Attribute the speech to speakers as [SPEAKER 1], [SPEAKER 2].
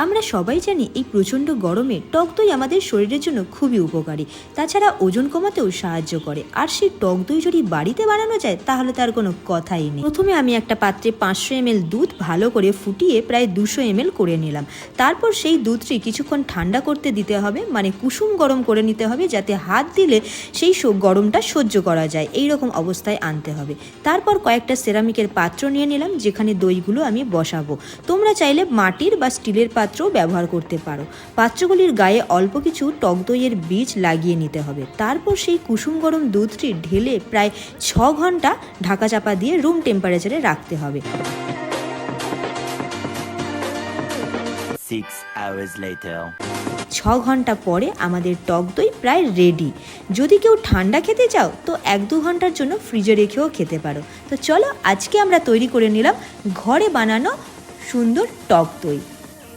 [SPEAKER 1] আমরা সবাই জানি এই প্রচণ্ড গরমে টক দই আমাদের শরীরের জন্য খুবই উপকারী। তাছাড়া ওজন কমাতেও সাহায্য করে। আর সেই টক দই যদি বাড়িতে বানানো যায় তাহলে তার কোনো কথাই নেই। প্রথমে আমি একটা পাত্রে 500 ml দুধ ভালো করে ফুটিয়ে প্রায় 200 ml করে নিলাম। তারপর সেই দুধটি কিছুক্ষণ ঠান্ডা করতে দিতে হবে, মানে কুসুম গরম করে নিতে হবে, যাতে হাত দিলে সেই গরমটা সহ্য করা যায়, এই রকম অবস্থায় আনতে হবে। তারপর কয়েকটা সেরামিকের পাত্র নিয়ে নিলাম, যেখানে দইগুলো আমি বসাবো। তোমরা চাইলে মাটির বা স্টিলের পাত্র ব্যবহার করতে পারো। পাত্রগুলির গায়ে অল্প কিছু টক দইয়ের বীজ লাগিয়ে নিতে হবে। তারপর সেই কুসুম গরম দুধটি ঢেলে প্রায় 6 ঘন্টা ঢাকা চাপা দিয়ে রুম টেম্পারেচারে রাখতে হবে। 6 ঘন্টা পরে আমাদের টক দই প্রায় রেডি। যদি কেউ ঠান্ডা খেতে চাও তো 1-2 ঘন্টার জন্য ফ্রিজে রেখেও খেতে পারো। তো চলো, আজকে আমরা তৈরি করে নিলাম ঘরে বানানো সুন্দর টক দই।